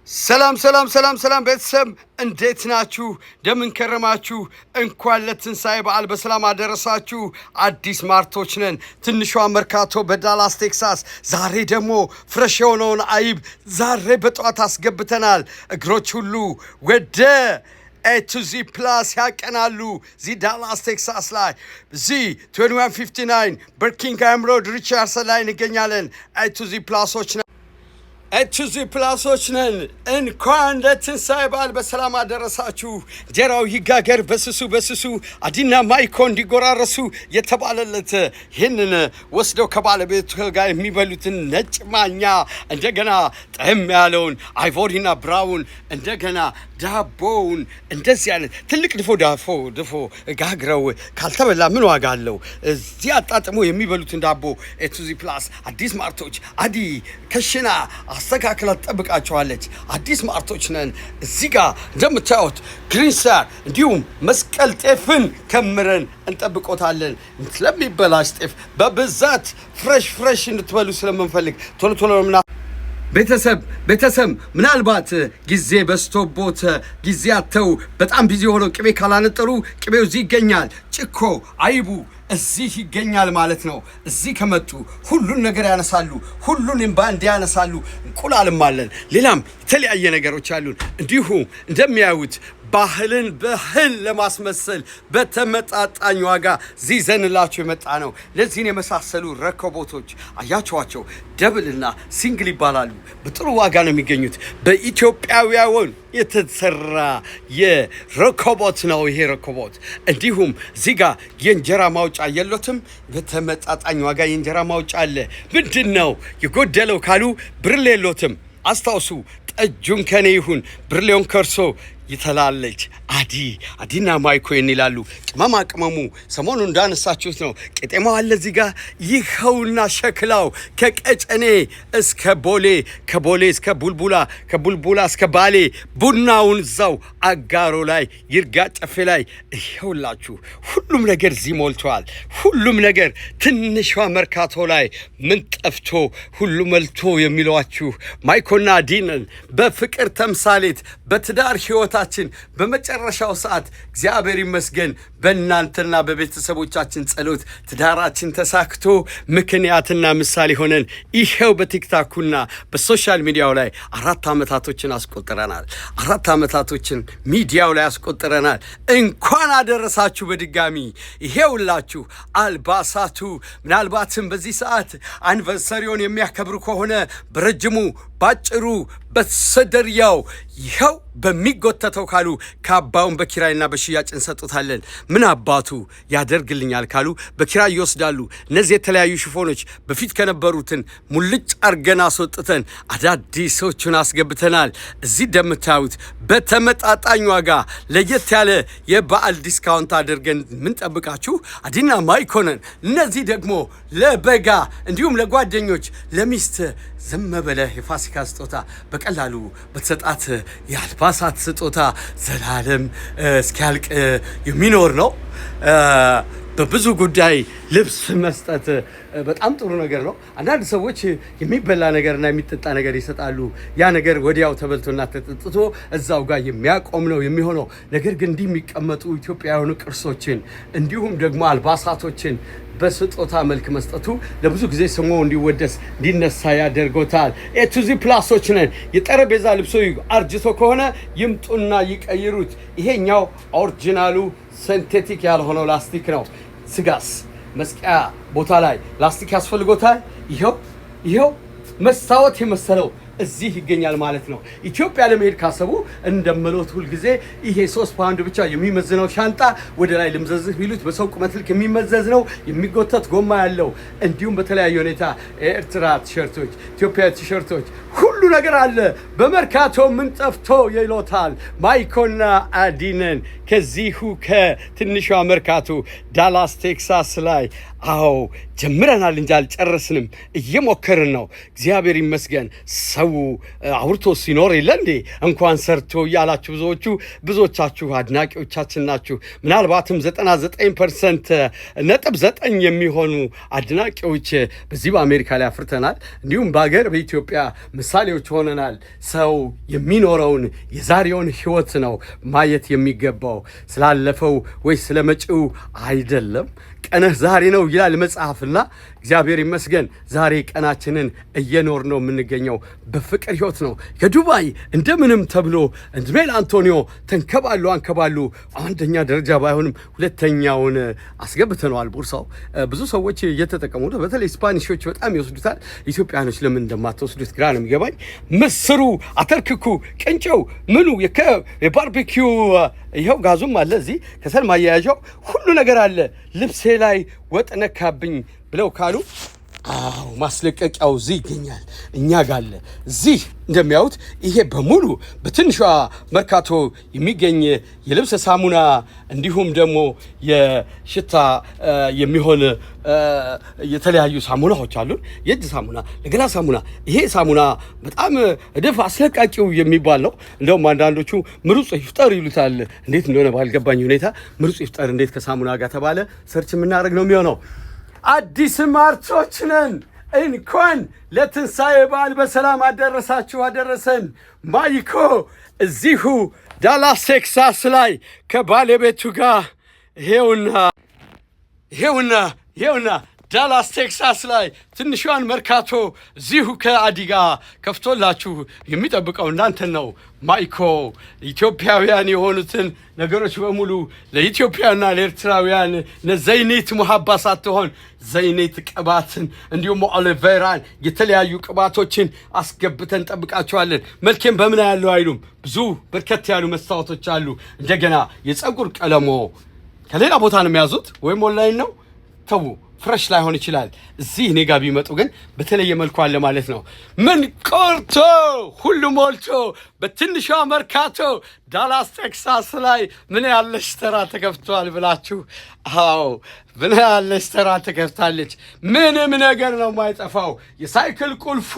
ሰላም ቤተሰብ እንዴት ናችሁ? እንደምን ከረማችሁ? እንኳን ለትንሣኤ በዓል በሰላም አደረሳችሁ። አዲስ ማርቶች ነን፣ ትንሿ መርካቶ በዳላስ ቴክሳስ። ዛሬ ደግሞ ፍረሽ የሆነውን አይብ ዛሬ በጠዋት አስገብተናል። እግሮች ሁሉ ወደ ኤቱዚ ፕላስ ያቀናሉ። ዚህ ዳላስ ቴክሳስ ላይ ዚህ 2159 በርኪንግሃም ሮድ ሪቻርድሰን ላይ እንገኛለን። ኤቱዚ ፕላሶች ነን። ኤቱዚ ፕላሶች ነን። እንኳን ለትንሣኤ በዓል በሰላም አደረሳችሁ። እንጀራው ይጋገር በስሱ አዲና ማይኮ እንዲጎራረሱ የተባለለት ይህንን ወስደው ከባለቤቱ ጋር የሚበሉትን ነጭ ማኛ እንደገና ጠም ያለውን አይቮሪና ብራውን እንደገና ዳቦውን እንደዚህ አይነት ትልቅ ድፎ ጋግረው ካልተበላ ምን ዋጋ አለው? እዚህ አጣጥሞ የሚበሉትን ዳቦ ኤቱዚ ፕላስ አዲስ ማርቶች አዲ ከሽና አስተካክላ ትጠብቃቸዋለች። አዲስ ማርቶች ነን። እዚህ ጋር እንደምታዩት ግሪንሳር እንዲሁም መስቀል ጤፍን ከምረን እንጠብቆታለን። ስለሚበላሽ ጤፍ በብዛት ፍሬሽ እንድትበሉ ስለምንፈልግ ቶሎ ምና ቤተሰብ ምናልባት ጊዜ በስቶቦት ጊዜ አተው በጣም ቢዚ ሆነው ቅቤ ካላነጠሩ ቅቤው እዚህ ይገኛል። ጭኮ አይቡ እዚህ ይገኛል ማለት ነው። እዚህ ከመጡ ሁሉን ነገር ያነሳሉ። ሁሉንም ባንድ ያነሳሉ። እንቁላልም አለን። ሌላም የተለያየ ነገሮች አሉን። እንዲሁ እንደሚያዩት ባህልን በህል ለማስመሰል በተመጣጣኝ ዋጋ ዚዘንላችሁ የመጣ ነው። ለዚህን የመሳሰሉ ረከቦቶች አያቸዋቸው ደብልና ሲንግል ይባላሉ። በጥሩ ዋጋ ነው የሚገኙት። በኢትዮጵያውያን የተሰራ የረከቦት ነው ይሄ ረከቦት። እንዲሁም እዚህ ጋር የእንጀራ ማውጫ የሎትም። በተመጣጣኝ ዋጋ የእንጀራ ማውጫ አለ። ምንድን ነው የጎደለው ካሉ ብርሌ የሎትም። አስታውሱ፣ ጠጁን ከኔ ይሁን ብርሌውን ከርሶ ይተላለች። አዲና ማይኮ ይላሉ። ቅመሙ ሰሞኑ እንዳነሳችሁት ነው። ቄጤማው አለ እዚህ ጋር። ይኸውና ሸክላው ከቀጨኔ እስከ ቦሌ፣ ከቦሌ እስከ ቡልቡላ፣ ከቡልቡላ እስከ ባሌ፣ ቡናውን እዛው አጋሮ ላይ ይርጋ ጨፌ ላይ ይኸውላችሁ። ሁሉም ነገር እዚህ ሞልቷል። ሁሉም ነገር ትንሿ መርካቶ ላይ ምን ጠፍቶ ሁሉ መልቶ የሚሏችሁ ማይኮና አዲነን በፍቅር ተምሳሌት በትዳር ህይወታ በመጨረሻው ሰዓት እግዚአብሔር ይመስገን በእናንተና በቤተሰቦቻችን ጸሎት ትዳራችን ተሳክቶ ምክንያትና ምሳሌ ሆነን ይሄው በቲክታኩና በሶሻል ሚዲያው ላይ 4 ዓመታቶችን አስቆጥረናል። 4 ዓመታቶችን ሚዲያው ላይ አስቆጥረናል። እንኳን አደረሳችሁ በድጋሚ። ይሄውላችሁ አልባሳቱ። ምናልባትም በዚህ ሰዓት አኒቨርሰሪውን የሚያከብሩ ከሆነ በረጅሙ ባጭሩ በሰደርያው ይኸው በሚጎተተው ካሉ ካባውን በኪራይና በሽያጭ እንሰጡታለን። ምን አባቱ ያደርግልኛል ካሉ በኪራይ ይወስዳሉ። እነዚህ የተለያዩ ሽፎኖች በፊት ከነበሩትን ሙልጭ አርገን አስወጥተን አዳዲሶቹን አስገብተናል። እዚህ እንደምታዩት በተመጣጣኝ ዋጋ ለየት ያለ የበዓል ዲስካውንት አድርገን ምንጠብቃችሁ አዲና ማይኮነን። እነዚህ ደግሞ ለበጋ እንዲሁም ለጓደኞች ለሚስት ዝም በለህ የፋሲካ ስጦታ በቀላሉ በተሰጣት የአልባሳት ስጦታ ዘላለም እስኪያልቅ የሚኖር ነው። በብዙ ጉዳይ ልብስ መስጠት በጣም ጥሩ ነገር ነው። አንዳንድ ሰዎች የሚበላ ነገርና የሚጠጣ ነገር ይሰጣሉ። ያ ነገር ወዲያው ተበልቶና ተጠጥቶ እዛው ጋር የሚያቆም ነው የሚሆነው። ነገር ግን እንዲህ የሚቀመጡ ኢትዮጵያውያን ቅርሶችን እንዲሁም ደግሞ አልባሳቶችን በስጦታ መልክ መስጠቱ ለብዙ ጊዜ ስሙ እንዲወደስ እንዲነሳ ያደርጎታል። ኤቱዚ ፕላሶች ነን። የጠረጴዛ ልብሶ አርጅቶ ከሆነ ይምጡና ይቀይሩት። ይሄኛው ኦሪጂናሉ ሲንቴቲክ ያልሆነው ላስቲክ ነው። ስጋስ መስቂያ ቦታ ላይ ላስቲክ ያስፈልጎታል። ይኸው መስታወት የመሰለው እዚህ ይገኛል ማለት ነው። ኢትዮጵያ ለመሄድ ካሰቡ እንደምሎት ሁል ጊዜ ይሄ 3 ፓውንድ ብቻ የሚመዝነው ሻንጣ ወደ ላይ ልምዘዝህ ቢሉት በሰው ቁመት ልክ የሚመዘዝ ነው። የሚጎተት ጎማ ያለው እንዲሁም በተለያየ ሁኔታ ኤርትራ ቲሸርቶች፣ ኢትዮጵያ ቲሸርቶች ሁሉ ነገር አለ። በመርካቶ ምን ጠፍቶ ይሎታል። ማይኮና አዲነን ከዚሁ ከትንሿ መርካቶ ዳላስ ቴክሳስ ላይ አዎ ጀምረናል እንጂ አልጨረስንም፣ እየሞከርን ነው። እግዚአብሔር ይመስገን። ሰው አውርቶ ሲኖር የለ እንዴ እንኳን ሰርቶ እያላችሁ ብዙዎቻችሁ አድናቂዎቻችን ናችሁ። ምናልባትም 99.9 የሚሆኑ አድናቂዎች በዚህ በአሜሪካ ላይ አፍርተናል። እንዲሁም በኢትዮጵያ ምሳሌዎች ሆነናል። ሰው የሚኖረውን የዛሬውን ህይወት ነው ማየት የሚገባው፣ ስላለፈው ወይ ስለመጪው አይደለም። ቀንህ ዛሬ ነው ይላል መጽሐፍና እግዚአብሔር ይመስገን ዛሬ ቀናችንን እየኖር ነው የምንገኘው። በፍቅር ህይወት ነው። ከዱባይ እንደምንም ተብሎ ሜል አንቶኒዮ አንከባሉ አንደኛ ደረጃ ባይሆንም ሁለተኛውን አስገብተነዋል። ቦርሳው ብዙ ሰዎች እየተጠቀሙ ነው። በተለይ ስፓኒሾች በጣም ይወስዱታል። ኢትዮጵያኖች ለምን እንደማትወስዱት ግራ ነው የሚገባኝ። ምስሩ፣ አተርክኩ፣ ቅንጨው፣ ምኑ የባርቤኪው ይኸው ጋዙም አለ እዚህ ከሰል ማያያዣው ሁሉ ነገር አለ። ልብሴ ላይ ወጥ ነካብኝ ብለው ካሉ አዎ ማስለቀቂያው እዚህ ይገኛል፣ እኛ ጋር አለ። እዚህ እንደሚያዩት ይሄ በሙሉ በትንሿ መርካቶ የሚገኝ የልብስ ሳሙና እንዲሁም ደግሞ የሽታ የሚሆን የተለያዩ ሳሙናዎች አሉን። የእጅ ሳሙና፣ ለገላ ሳሙና። ይሄ ሳሙና በጣም እድፍ አስለቃቂው የሚባል ነው። እንደውም አንዳንዶቹ ምሩጽ ይፍጠር ይሉታል። እንዴት እንደሆነ ባልገባኝ ሁኔታ ምሩጽ ይፍጠር እንዴት ከሳሙና ጋር ተባለ? ሰርች የምናደርግ ነው የሚሆነው። አዲስ ማርቶች ነን። እንኳን ለትንሣኤ በዓል በሰላም አደረሰን። ማይኮ እዚሁ ዳላስ ቴክሳስ ላይ ከባለቤቱ ጋር ይሄውና ዳላስ ቴክሳስ ላይ ትንሿን መርካቶ እዚሁ ከአዲጋ ከፍቶላችሁ የሚጠብቀው እናንተን ነው። ማይኮ ኢትዮጵያውያን የሆኑትን ነገሮች በሙሉ ለኢትዮጵያና ለኤርትራውያን ዘይኔት ሙሐባ ሳትሆን ዘይኔት ቅባትን እንዲሁም ኦሊቬራን የተለያዩ ቅባቶችን አስገብተን ጠብቃቸዋለን። መልኬም በምን ያለው አይሉም። ብዙ በርከት ያሉ መስታወቶች አሉ። እንደገና የፀጉር ቀለሞ ከሌላ ቦታ ነው የሚያዙት ወይም ኦንላይን ነው ተው ፍሬሽ ላይሆን ይችላል። እዚህ እኔ ጋር ቢመጡ ግን በተለየ መልኩ አለ ማለት ነው። ምን ቆርቶ ሁሉ ሞልቶ በትንሿ መርካቶ ዳላስ ቴክሳስ ላይ ምን ያለሽ ተራ ተከፍቷል ብላችሁ፣ አዎ ምን ያለሽ ተራ ተከፍታለች። ምንም ነገር ነው የማይጠፋው። የሳይክል ቁልፉ፣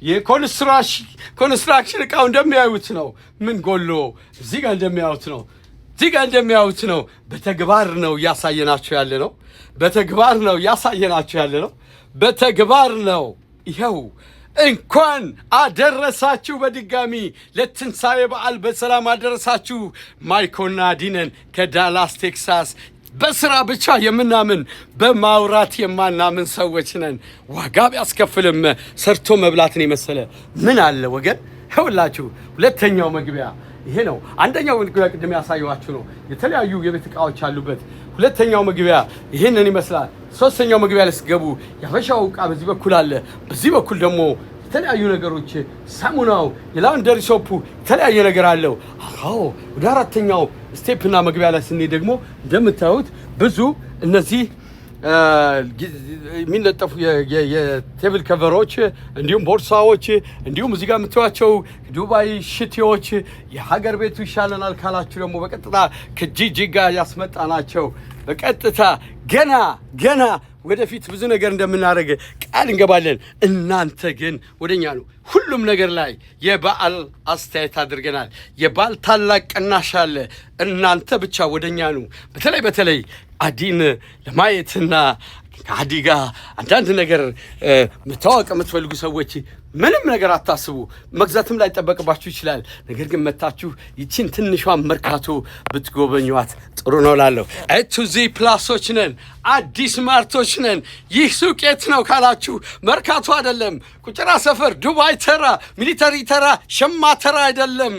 የኮንስትራክሽን እቃው እንደሚያዩት ነው። ምን ጎሎ እዚህ ጋር እንደሚያዩት ነው። በተግባር ነው እያሳየናችሁ ያለ ነው። በተግባር ነው። ይኸው እንኳን አደረሳችሁ በድጋሚ ለትንሣኤ በዓል በሰላም አደረሳችሁ። ማይኮና ዲነን ከዳላስ ቴክሳስ በስራ ብቻ የምናምን በማውራት የማናምን ሰዎች ነን። ዋጋ ቢያስከፍልም ሰርቶ መብላትን የመሰለ ምን አለ ወገን? ይኸውላችሁ ሁለተኛው መግቢያ ይሄ ነው። አንደኛው መግቢያ ቅድም ያሳየኋችሁ ነው። የተለያዩ የቤት ዕቃዎች አሉበት። ሁለተኛው መግቢያ ይሄንን ይመስላል። ሶስተኛው መግቢያ ላይ ስትገቡ የሀበሻው ዕቃ በዚህ በኩል አለ። በዚህ በኩል ደግሞ የተለያዩ ነገሮች፣ ሳሙናው፣ የላውንደሪ ሶፑ የተለያየ ነገር አለው። አዎ ወደ አራተኛው ስቴፕና መግቢያ ላይ ስንሄድ ደግሞ እንደምታዩት ብዙ እነዚህ የሚለጠፉ የቴብል ከቨሮች እንዲሁም ቦርሳዎች እንዲሁም እዚህ ጋር የምታዩቸው ዱባይ ሽቲዎች የሀገር ቤቱ ይሻለናል ካላችሁ ደግሞ በቀጥታ ከጂጂጋ ያስመጣናቸው በቀጥታ ገና ወደፊት ብዙ ነገር እንደምናደርግ ቃል እንገባለን። እናንተ ግን ወደኛ ነው። ሁሉም ነገር ላይ የበዓል አስተያየት አድርገናል። የበዓል ታላቅ ቅናሽ አለ። እናንተ ብቻ ወደኛ ነው። በተለይ አዲን ለማየትና ከአዲ ጋር አንዳንድ ነገር መታወቅ የምትፈልጉ ሰዎች ምንም ነገር አታስቡ። መግዛትም ላይ ጠበቅባችሁ ይችላል። ነገር ግን መታችሁ ይቺን ትንሿን መርካቶ ብትጎበኟት ጥሩ ነው ላለሁ። ኤቱዚ ፕላሶች ነን፣ አዲስ ማርቶች ነን። ይህ ሱቅ የት ነው ካላችሁ መርካቶ አይደለም፣ ቁጭራ ሰፈር፣ ዱባይ ተራ፣ ሚሊተሪ ተራ፣ ሸማ ተራ አይደለም።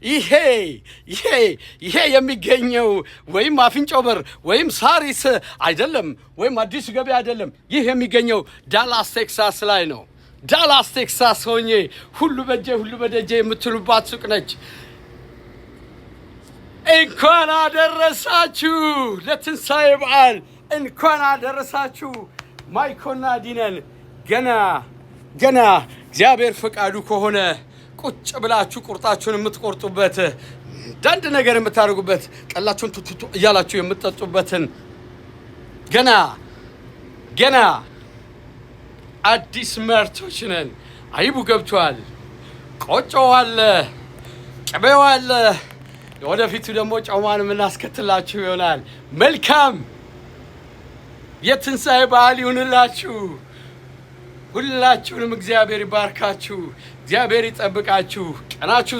ይሄ የሚገኘው ወይም አፍንጮ በር ወይም ሳሪስ አይደለም፣ ወይም አዲሱ ገበያ አይደለም። ይህ የሚገኘው ዳላስ ቴክሳስ ላይ ነው። ዳላስ ቴክሳስ ሆኜ ሁሉ በደጄ የምትሉባት ሱቅ ነች። እንኳን አደረሳችሁ ለትንሣኤ በዓል፣ እንኳን አደረሳችሁ። ማይኮና ዲነን ገና እግዚአብሔር ፈቃዱ ከሆነ ቁጭ ብላችሁ ቁርጣችሁን የምትቆርጡበት፣ አንዳንድ ነገር የምታደርጉበት፣ ጠላችሁን ቱቱቱ እያላችሁ የምትጠጡበትን ገና ገና አዲስ ምርቶች ነን። አይቡ ገብቷል፣ ቆጮው አለ፣ ቅቤው አለ። ወደፊቱ ደግሞ ጨዋን የምናስከትላችሁ ይሆናል። መልካም የትንሣኤ በዓል ይሁንላችሁ። ሁላችሁንም እግዚአብሔር ይባርካችሁ፣ እግዚአብሔር ይጠብቃችሁ። ቀናችሁ